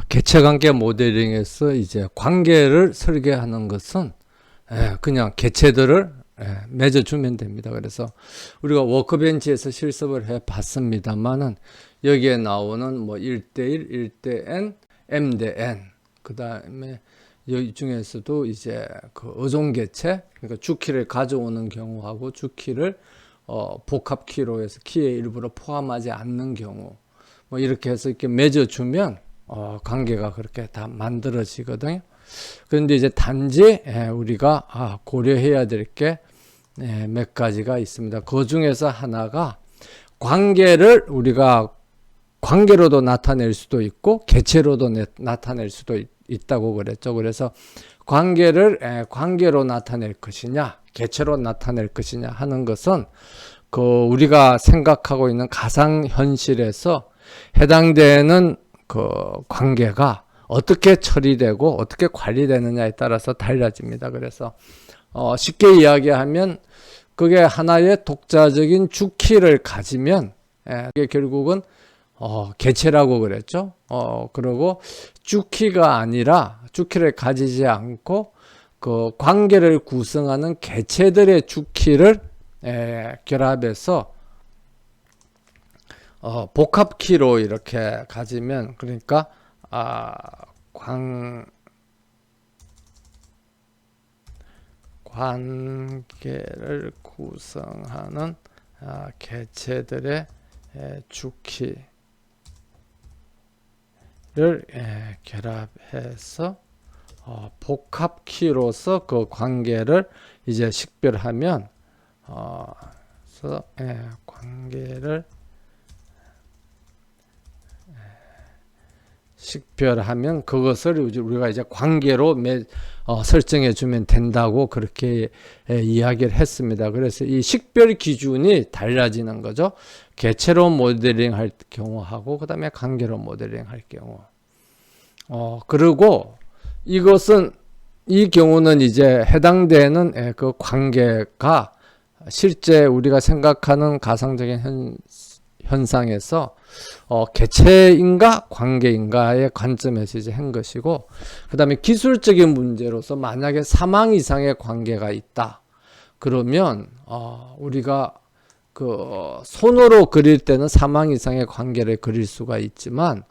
개체관계 모델링에서 이제 관계를 설계하는 것은 그냥 개체들을 맺어주면 됩니다. 그래서 우리가 워크벤치에서 실습을 해 봤습니다만은 여기에 나오는 뭐 1대1, 1대_n, m/n, 그 다음에 여기 중에서도 이제 그 어종개체, 그러니까 주키를 가져오는 경우하고 주키를 복합키로 해서 키의 일부를 포함하지 않는 경우, 뭐 이렇게 해서 이렇게 맺어주면 관계가 그렇게 다 만들어지거든요. 그런데 이제 단지 우리가 고려해야 될 게 몇 가지가 있습니다. 그 중에서 하나가 관계를 우리가 관계로도 나타낼 수도 있고 개체로도 나타낼 수도 있다고 그랬죠. 그래서 관계를 관계로 나타낼 것이냐 개체로 나타낼 것이냐 하는 것은 그 우리가 생각하고 있는 가상현실에서 해당되는 그 관계가 어떻게 처리되고 어떻게 관리되느냐에 따라서 달라집니다. 그래서 쉽게 이야기하면 그게 하나의 독자적인 주키를 가지면 그게 결국은 개체라고 그랬죠. 그리고 주키가 아니라 주키를 가지지 않고 그 관계를 구성하는 개체들의 주키를 결합해서 복합키로 이렇게 가지면, 그러니까 관계를 구성하는 개체들의 주키를 결합해서 복합키로서 그 관계를 이제 식별하면 관계를 식별하면 그것을 우리가 이제 관계로 설정해 주면 된다고 그렇게 이야기를 했습니다. 그래서 이 식별 기준이 달라지는 거죠. 개체로 모델링 할 경우하고 그 다음에 관계로 모델링 할 경우. 그리고 이것은 이 경우는 이제 해당되는 그 관계가 실제 우리가 생각하는 가상적인 현상에서 개체인가 관계인가의 관점에서 이제 한 것이고, 그 다음에 기술적인 문제로서 만약에 사망 이상의 관계가 있다 그러면 우리가 그 손으로 그릴 때는 사망 이상의 관계를 그릴 수가 있지만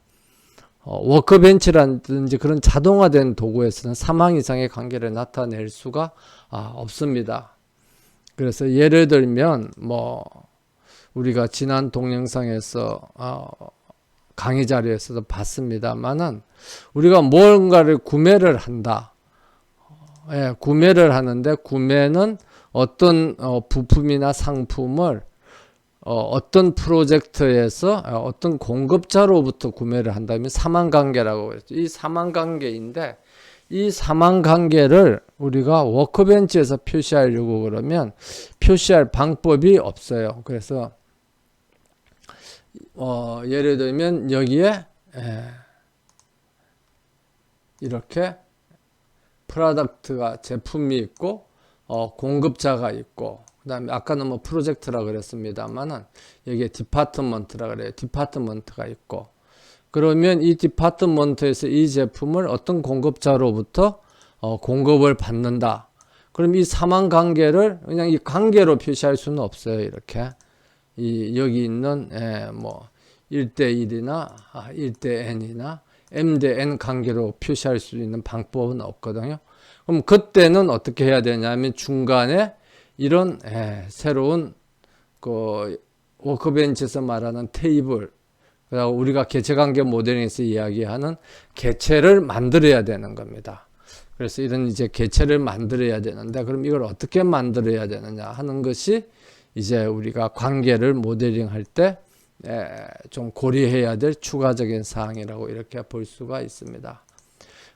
워크벤치라든지 그런 자동화된 도구에서는 사망 이상의 관계를 나타낼 수가 없습니다. 그래서 예를 들면 뭐 우리가 지난 동영상에서 강의 자리에서도 봤습니다만은 우리가 뭔가를 구매를 한다. 구매를 하는데 구매는 어떤 부품이나 상품을 어떤 프로젝트에서 어떤 공급자로부터 구매를 한다면 사망관계라고 그랬죠. 이 사망관계인데 이 사망관계를 우리가 워크벤치에서 표시하려고 그러면 표시할 방법이 없어요. 그래서 예를 들면 여기에 이렇게 프로덕트가 제품이 있고 공급자가 있고 그 다음에 아까는 뭐 프로젝트라 그랬습니다만은 여기에 디파트먼트라 그래요. 디파트먼트가 있고 그러면 이 디파트먼트에서 이 제품을 어떤 공급자로부터 공급을 받는다. 그럼 이 사망관계를 그냥 이 관계로 표시할 수는 없어요. 이렇게 여기 있는 뭐 1대1이나 1대_n이나 m/n 관계로 표시할 수 있는 방법은 없거든요. 그럼 그때는 어떻게 해야 되냐면 중간에 이런 새로운 그 워크벤치에서 말하는 테이블, 그리고 우리가 개체관계 모델링에서 이야기하는 개체를 만들어야 되는 겁니다. 그래서 이런 이제 개체를 만들어야 되는데 그럼 이걸 어떻게 만들어야 되느냐 하는 것이 이제 우리가 관계를 모델링 할 때 좀 고려해야 될 추가적인 사항이라고 이렇게 볼 수가 있습니다.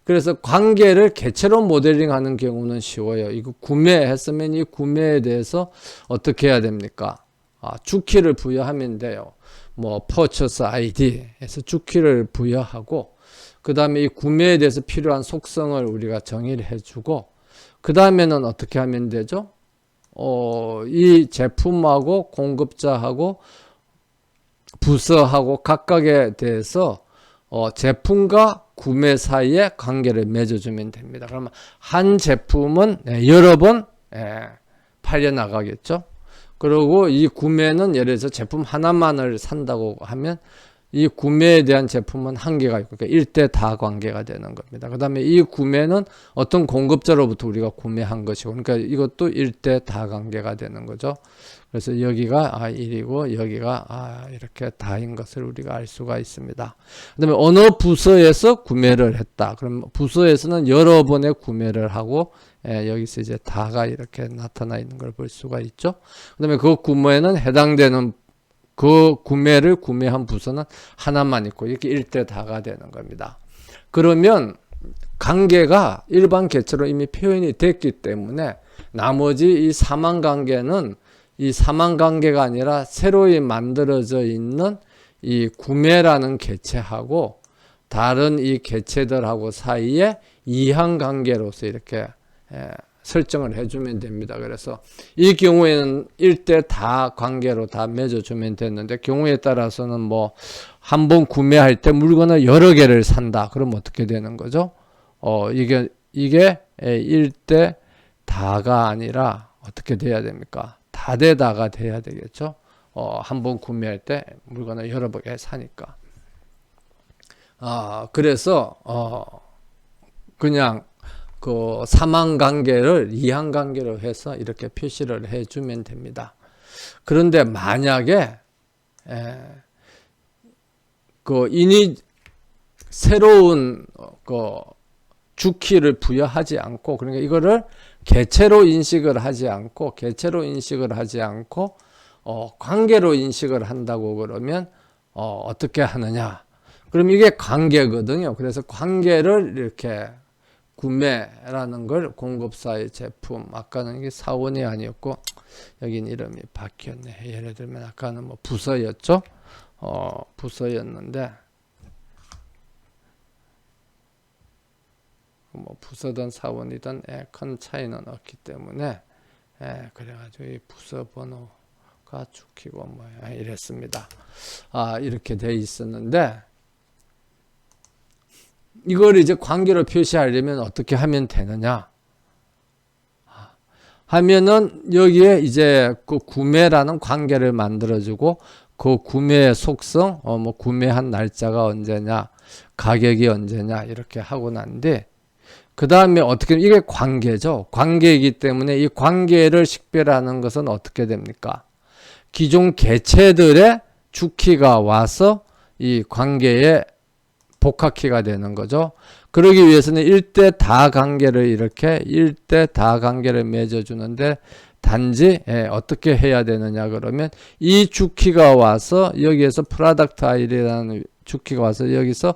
그래서 관계를 개체로 모델링 하는 경우는 쉬워요. 이거 구매했으면 이 구매에 대해서 어떻게 해야 됩니까? 주키를 부여하면 돼요. 뭐 purchase ID에서 주키를 부여하고 그 다음에 이 구매에 대해서 필요한 속성을 우리가 정의를 해주고 그 다음에는 어떻게 하면 되죠? 이 제품하고 공급자하고 부서하고 각각에 대해서 제품과 구매 사이에 관계를 맺어주면 됩니다. 그러면 한 제품은 여러 번 팔려 나가겠죠. 그리고 이 구매는 예를 들어서 제품 하나만을 산다고 하면 이 구매에 대한 제품은 한계가 있고, 그러니까 일대 다 관계가 되는 겁니다. 그 다음에 이 구매는 어떤 공급자로부터 우리가 구매한 것이고, 그러니까 이것도 일대 다 관계가 되는 거죠. 그래서 여기가 1이고 여기가 이렇게 다인 것을 우리가 알 수가 있습니다. 그 다음에 어느 부서에서 구매를 했다. 그럼 부서에서는 여러 번의 구매를 하고, 여기서 이제 다가 이렇게 나타나 있는 걸 볼 수가 있죠. 그 다음에 그 구매에는 해당되는 그 구매를 구매한 부서는 하나만 있고, 이렇게 일대 다가 되는 겁니다. 그러면 관계가 일반 개체로 이미 표현이 됐기 때문에 나머지 이 사망관계는 이 사망관계가 아니라 새로이 만들어져 있는 이 구매라는 개체하고 다른 이 개체들하고 사이에 이항관계로서 이렇게 설정을 해주면 됩니다. 그래서 이 경우에는 일대 다 관계로 다 맺어주면 됐는데, 경우에 따라서는 뭐 한 번 구매할 때 물건을 여러 개를 산다. 그럼 어떻게 되는 거죠? 이게 일대 다가 아니라 어떻게 돼야 됩니까? 다대다가 돼야 되겠죠. 한 번 구매할 때 물건을 여러 개 사니까. 그래서 그냥 그 사망관계를 이항관계로 해서 이렇게 표시를 해주면 됩니다. 그런데 만약에 그 새로운 그 주키를 부여하지 않고, 그러니까 이거를 개체로 인식을 하지 않고 관계로 인식을 한다고 그러면 어떻게 하느냐? 그럼 이게 관계거든요. 그래서 관계를 이렇게 구매라는 걸 공급사의 제품, 아까는 이게 사원이 아니었고 여긴 이름이 바뀌었네. 예를 들면 아까는 뭐 부서였죠. 부서였는데 뭐 부서든 사원이든 큰 차이는 없기 때문에 그래가지고 이 부서 번호가 죽히고 뭐 이랬습니다. 이렇게 돼 있었는데, 이걸 이제 관계로 표시하려면 어떻게 하면 되느냐 하면은 여기에 이제 그 구매라는 관계를 만들어주고, 그 구매의 속성, 뭐 구매한 날짜가 언제냐, 가격이 언제냐 이렇게 하고 난데, 그 다음에 어떻게, 이게 관계죠. 관계이기 때문에 이 관계를 식별하는 것은 어떻게 됩니까? 기존 개체들의 주키가 와서 이 관계에 복합키가 되는 거죠. 그러기 위해서는 일대 다 관계를 이렇게 일대 다 관계를 맺어주는데, 단지 어떻게 해야 되느냐 그러면 이 주키가 와서 여기에서 프로덕트 아이디라는 주키가 와서 여기서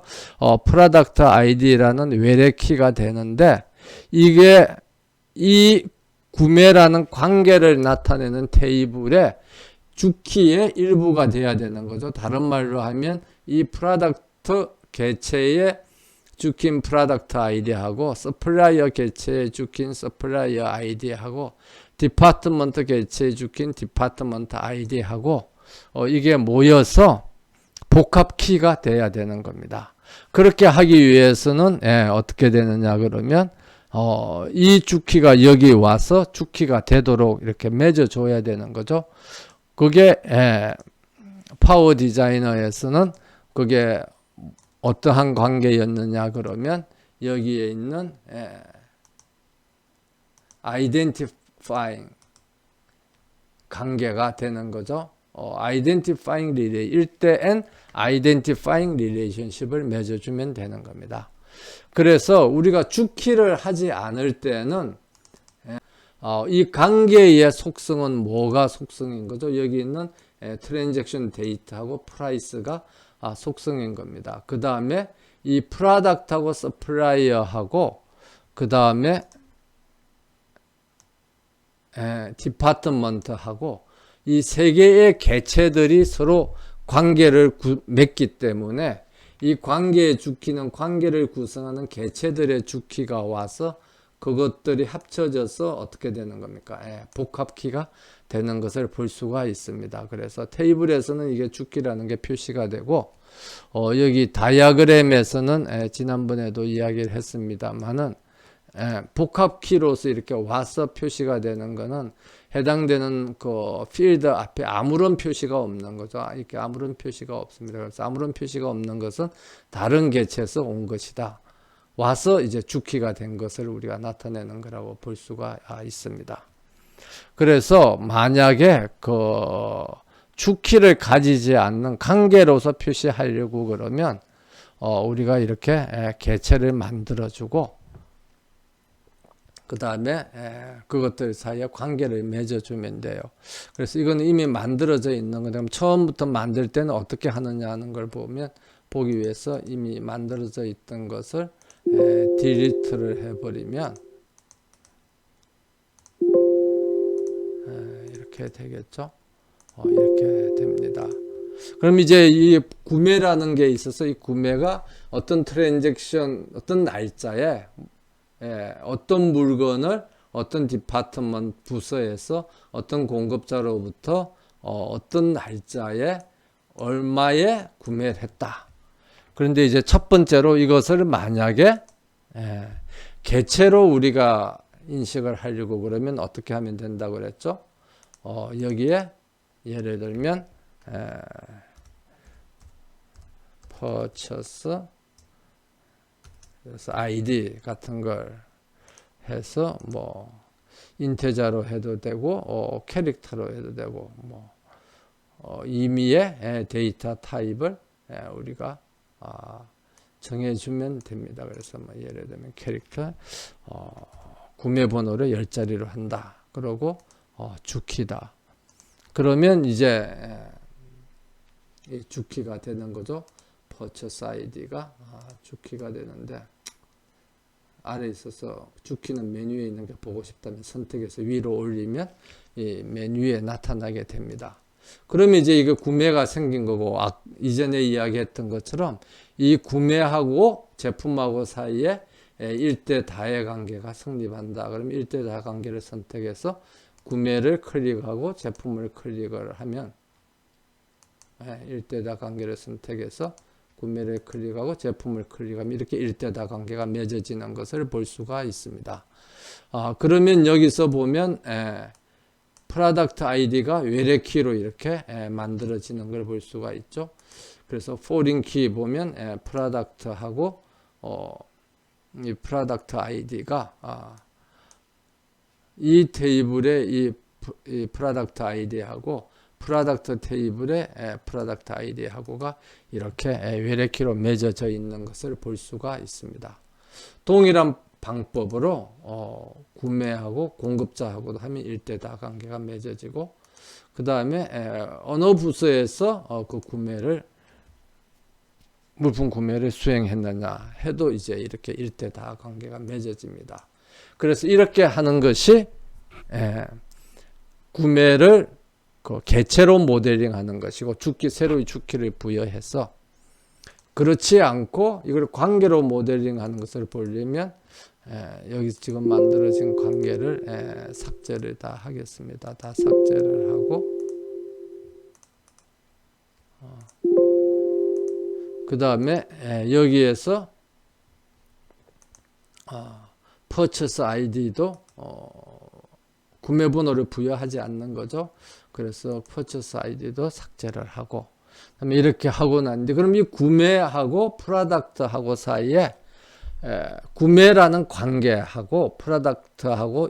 프로덕트 아이디라는 외래키가 되는데, 이게 이 구매라는 관계를 나타내는 테이블의 주키의 일부가 돼야 되는 거죠. 다른 말로 하면 이 프로덕트 개체의 주킨 프로덕트 아이디하고 서플라이어 개체의 주킨 서플라이어 아이디하고 디파트먼트 개체의 주킨 디파트먼트 아이디하고 이게 모여서 복합키가 돼야 되는 겁니다. 그렇게 하기 위해서는 어떻게 되느냐 그러면 이 주키가 여기 와서 주키가 되도록 이렇게 맺어줘야 되는 거죠. 그게 파워 디자이너에서는 그게 어떠한 관계였느냐 그러면 여기에 있는 identifying 관계가 되는 거죠. identifying relation, 일대엔 identifying relationship을 맺어주면 되는 겁니다. 그래서 우리가 주키를 하지 않을 때는 이 관계의 속성은 뭐가 속성인 거죠? 여기 있는 트랜잭션 데이터하고 프라이스가 속성인 겁니다. 그 다음에 이 프로덕트하고 서플라이어하고 그 다음에 디파트먼트하고 이 세 개의 개체들이 서로 관계를 맺기 때문에 이 관계의 주키는 관계를 구성하는 개체들의 주키가 와서 그것들이 합쳐져서 어떻게 되는 겁니까? 복합키가 되는 것을 볼 수가 있습니다. 그래서 테이블에서는 이게 주키라는 게 표시가 되고, 여기 다이어그램에서는 지난번에도 이야기를 했습니다만은 복합키로서 이렇게 와서 표시가 되는 거는 해당되는 그 필드 앞에 아무런 표시가 없는 거죠. 이렇게 아무런 표시가 없습니다. 그래서 아무런 표시가 없는 것은 다른 개체에서 온 것이다. 와서 이제 주키가 된 것을 우리가 나타내는 거라고 볼 수가 있습니다. 그래서 만약에 그 주키를 가지지 않는 관계로서 표시하려고 그러면 우리가 이렇게 개체를 만들어주고 그 다음에 그것들 사이에 관계를 맺어주면 돼요. 그래서 이건 이미 만들어져 있는 건데 처음부터 만들 때는 어떻게 하느냐 하는 걸 보기 위해서 이미 만들어져 있던 것을 딜리트를 해버리면 이렇게 되겠죠. 이렇게 됩니다. 그럼 이제 이 구매라는 게 있어서 이 구매가 어떤 트랜잭션, 어떤 날짜에 어떤 물건을 어떤 디파트먼트 부서에서 어떤 공급자로부터 어떤 날짜에 얼마에 구매를 했다. 그런데 이제 첫 번째로 이것을 만약에 개체로 우리가 인식을 하려고 그러면 어떻게 하면 된다고 그랬죠? 여기에 예를 들면 purchase 그래서 ID 같은 걸 해서 뭐 인테자로 해도 되고 캐릭터로 해도 되고 뭐 임의의 데이터 타입을 우리가 정해주면 됩니다. 그래서 뭐 예를 들면 캐릭터 구매 번호를 10자리로 한다. 그러고 주키다. 그러면 이제 주키가 되는 거죠. purchase ID가 주키가 되는데 아래에 있어서 주키는 메뉴에 있는 게 보고 싶다면 선택해서 위로 올리면 이 메뉴에 나타나게 됩니다. 그러면 이제 이거 구매가 생긴 거고 이전에 이야기했던 것처럼 이 구매하고 제품하고 사이에 1대 다의 관계가 성립한다. 그러면 1대 다 관계를 선택해서 구매를 클릭하고 제품을 클릭을 하면 1대 다 관계를 선택해서 구매를 클릭하고 제품을 클릭하면 이렇게 1대 다 관계가 맺어지는 것을 볼 수가 있습니다. 그러면 여기서 보면 프로덕트 아이디가 외래키로 이렇게 만들어지는 걸 볼 수가 있죠. 그래서 포린 키 보면 프로덕트하고 이 프로덕트 아이디가 이 테이블의 이 프로덕트 아이디하고 프로덕트 테이블의 프로덕트 아이디하고가 이렇게 외래키로 맺어져 있는 것을 볼 수가 있습니다. 동일한 방법으로 구매하고 공급자하고도 하면 1대 다 관계가 맺어지고 그 다음에 어느 부서에서 그 물품 구매를 수행했느냐 해도 이제 이렇게 1대 다 관계가 맺어집니다. 그래서 이렇게 하는 것이 구매를 그 개체로 모델링 하는 것이고 새로이 주키를 부여해서 그렇지 않고 이걸 관계로 모델링 하는 것을 보려면 여기서 지금 만들어진 관계를 삭제를 다 하겠습니다. 다 삭제를 하고 그 다음에 여기에서 purchase ID도 구매 번호를 부여하지 않는 거죠. 그래서 purchase ID도 삭제를 하고 그다음에 이렇게 하고 난 뒤 그럼 이 구매하고 프로덕트하고 사이에 구매라는 관계하고 프로덕트하고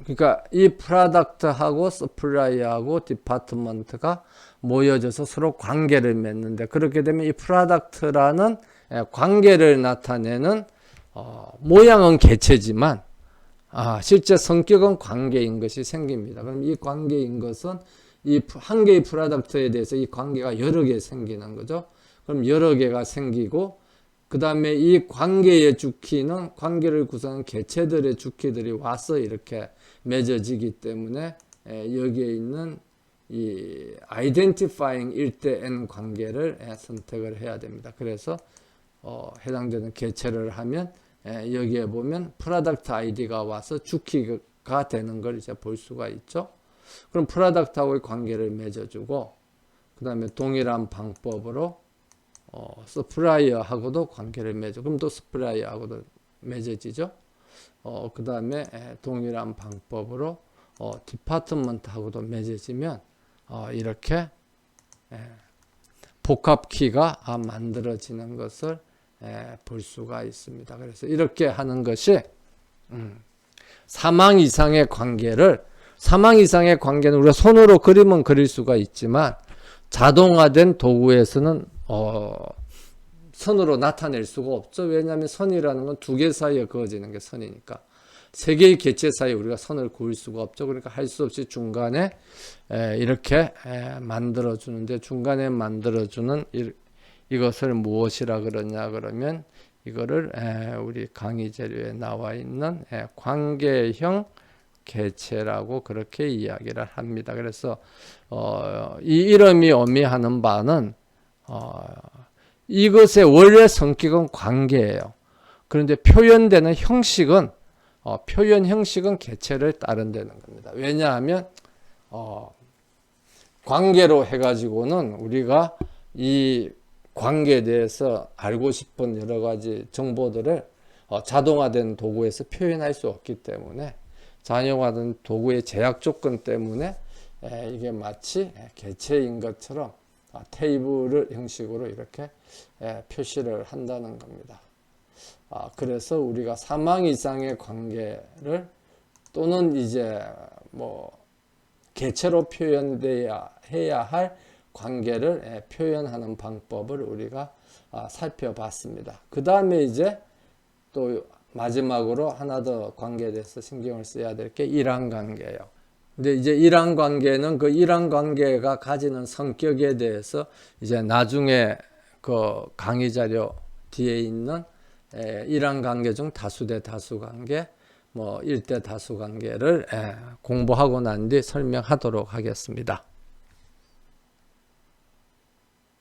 그러니까 이 프로덕트하고 서플라이하고 디파트먼트가 모여져서 서로 관계를 맺는데 그렇게 되면 이 프로덕트라는 관계를 나타내는 모양은 개체지만 실제 성격은 관계인 것이 생깁니다. 그럼 이 관계인 것은 이 한 개의 프로덕트에 대해서 이 관계가 여러 개 생기는 거죠. 그럼 여러 개가 생기고 그 다음에 이 관계의 주키는 관계를 구성하는 개체들의 주키들이 와서 이렇게 맺어지기 때문에 여기에 있는 이 identifying 1대 n 관계를 선택을 해야 됩니다. 그래서 해당되는 개체를 하면 여기에 보면 프로덕트 아이디가 와서 주키가 되는 걸 이제 볼 수가 있죠. 그럼 프로덕트하고의 관계를 맺어주고 그 다음에 동일한 방법으로 서플라이어하고도 관계를 맺어. 그럼 또 서플라이어하고도 맺어지죠. 그 다음에 동일한 방법으로 디파트먼트하고도 맺어지면 이렇게 복합키가 만들어지는 것을 볼 수가 있습니다. 그래서 이렇게 하는 것이 사망 이상의 관계를, 사망 이상의 관계는 우리가 손으로 그리면 그릴 수가 있지만 자동화된 도구에서는 선으로 나타낼 수가 없죠. 왜냐하면 선이라는 건 두 개 사이에 그어지는 게 선이니까. 세 개의 개체 사이에 우리가 선을 그을 수가 없죠. 그러니까 할 수 없이 중간에 이렇게 만들어 주는데, 중간에 만들어 주는 이것을 무엇이라 그러냐 그러면 이거를 우리 강의 재료에 나와 있는 관계형 개체라고 그렇게 이야기를 합니다. 그래서 이 이름이 의미하는 바는 이것의 원래 성격은 관계예요. 그런데 표현되는 형식은 표현 형식은 개체를 따른다는 겁니다. 왜냐하면 관계로 해가지고는 우리가 이 관계에 대해서 알고 싶은 여러 가지 정보들을 자동화된 도구에서 표현할 수 없기 때문에, 자동화된 도구의 제약 조건 때문에 이게 마치 개체인 것처럼 테이블 형식으로 이렇게 표시를 한다는 겁니다. 그래서 우리가 사망 이상의 관계를 또는 이제 뭐 개체로 표현돼야 해야 할 관계를 표현하는 방법을 우리가 살펴봤습니다. 그 다음에 이제 또 마지막으로 하나 더 관계에 대해서 신경을 써야 될 게 일항관계예요. 근데 이제 일항관계는 그 일항관계가 가지는 성격에 대해서 이제 나중에 그 강의 자료 뒤에 있는 일항관계 중 다수대 다수관계, 뭐 일대 다수관계를 공부하고 난 뒤 설명하도록 하겠습니다.